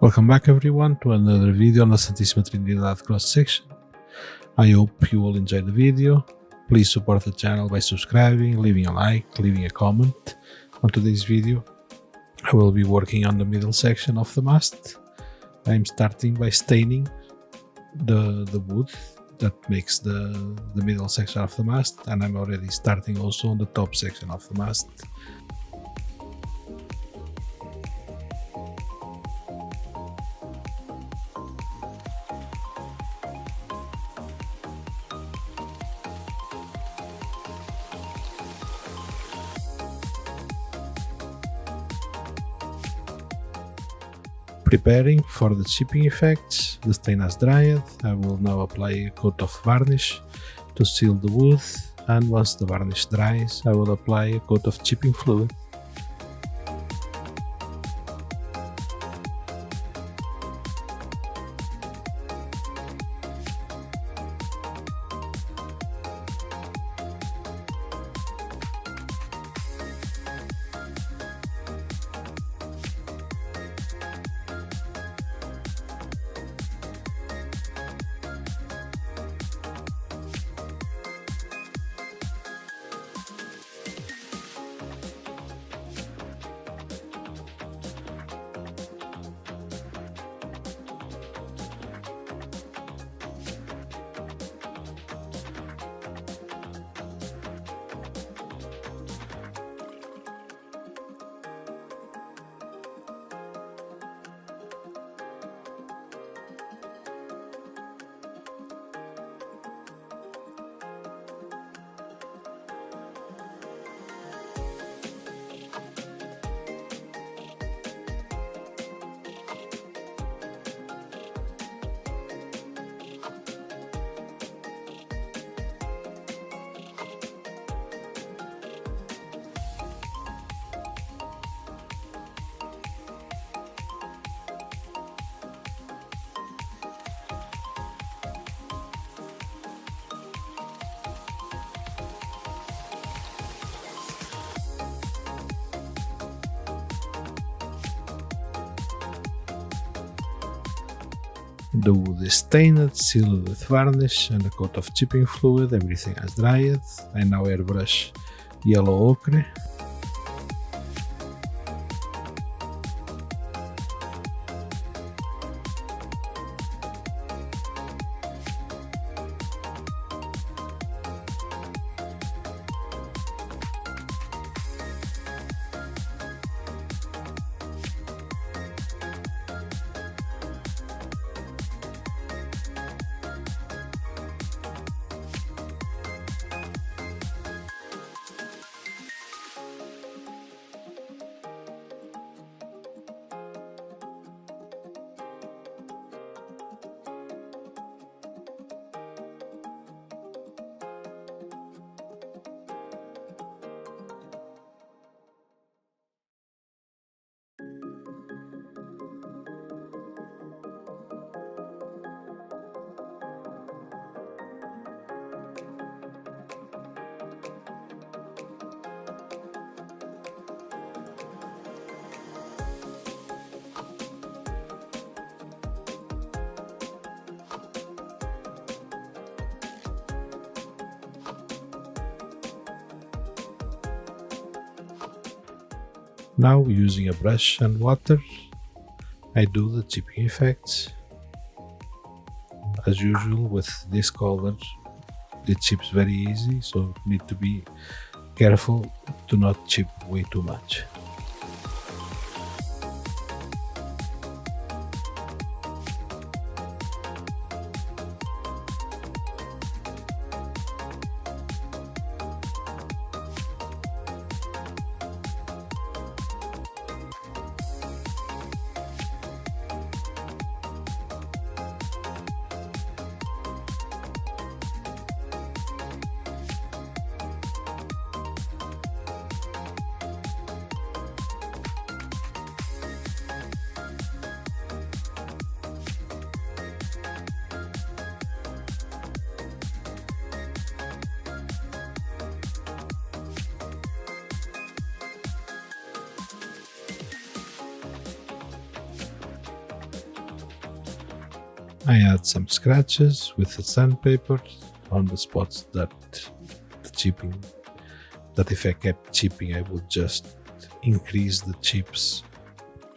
Welcome back everyone to another video on the Santisima Trinidad cross section. I hope you all enjoyed the video. Please support the channel by subscribing, leaving a like, leaving a comment. On today's video I will be working on the middle section of the mast. I'm starting by staining the wood that makes the middle section of the mast, and I'm already starting also on the top section of the mast. Preparing for the chipping effects, the stain has dried. I will now apply a coat of varnish to seal the wood, and once the varnish dries I will apply a coat of chipping fluid. The wood is stained, sealed with varnish and a coat of chipping fluid. Everything has dried. I now airbrush yellow ochre. Now, using a brush and water, I do the chipping effects. As usual with this color, it chips very easy, so need to be careful to not chip way too much. I add some scratches with the sandpaper on the spots that the chipping, that if I kept chipping, I would just increase the chips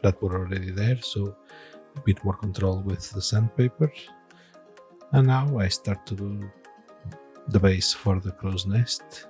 that were already there, so a bit more control with the sandpaper. And now I start to do the base for the crow's nest.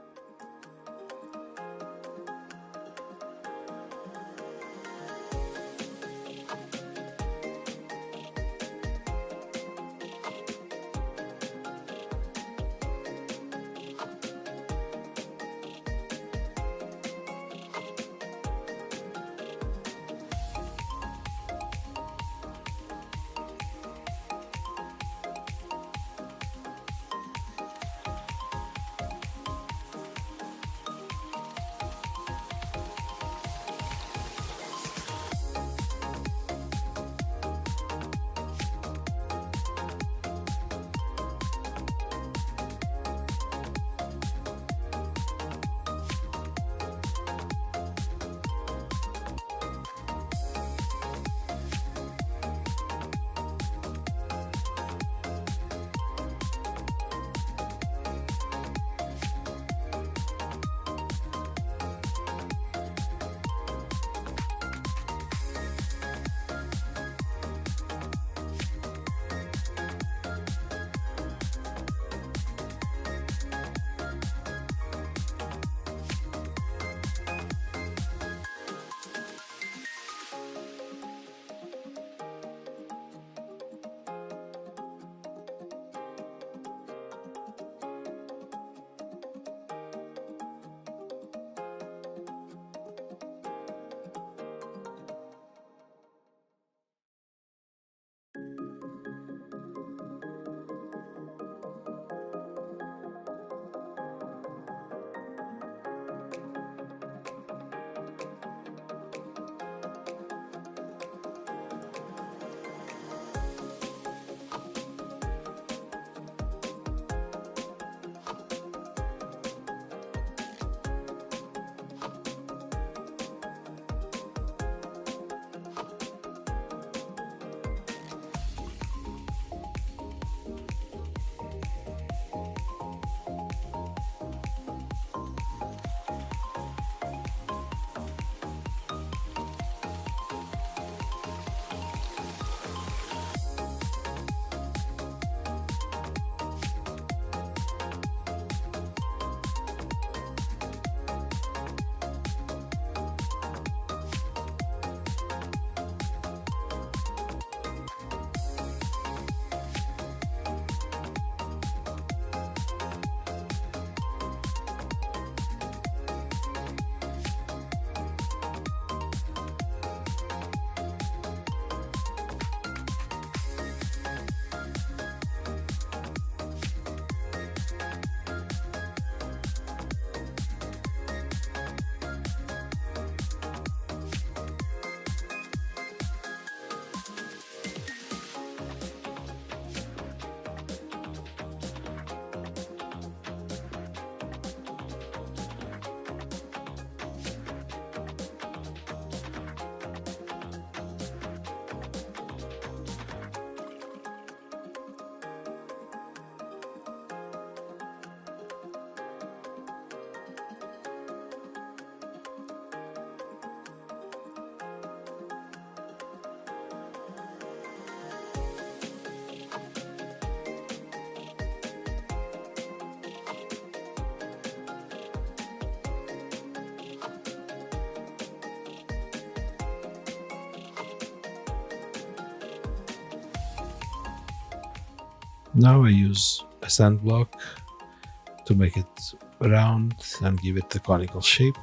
Now I use a sand block to make it round and give it the conical shape.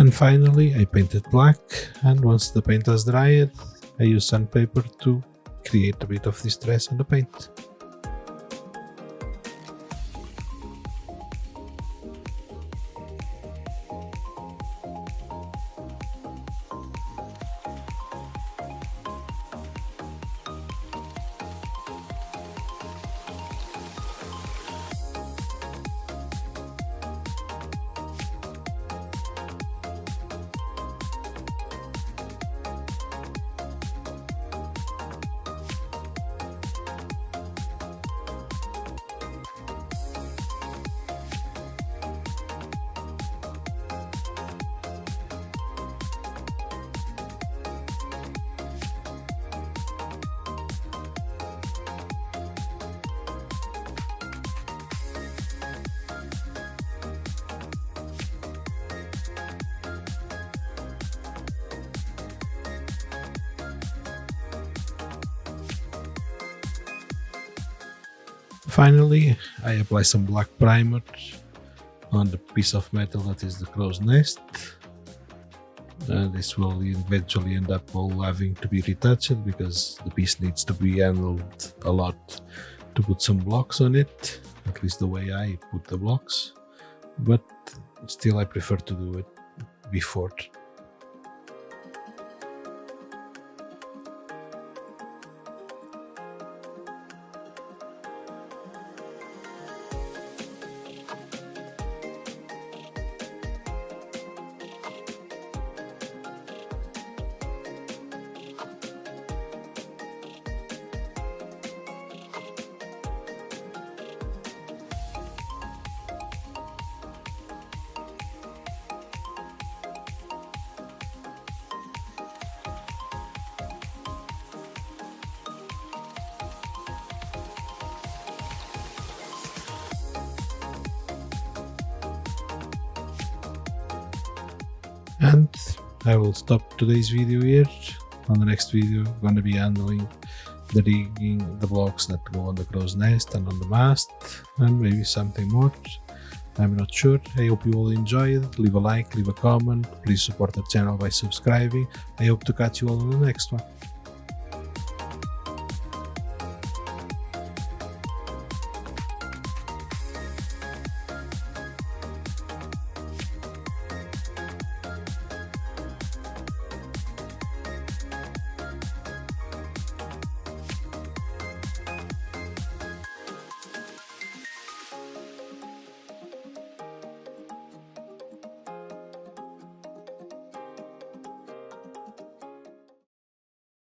And finally, I painted black, and once the paint has dried, I use sandpaper to create a bit of distress on the paint. Finally, I apply some black primer on the piece of metal that is the crow's nest. This will eventually end up all having to be retouched because the piece needs to be handled a lot to put some blocks on it, at least the way I put the blocks, but still I prefer to do it before. And I will stop today's video here. On the next video, I'm going to be handling the rigging, the blocks that go on the crow's nest and on the mast, and maybe something more. I'm not sure. I hope you all enjoyed. Leave a like, leave a comment. Please support the channel by subscribing. I hope to catch you all on the next one.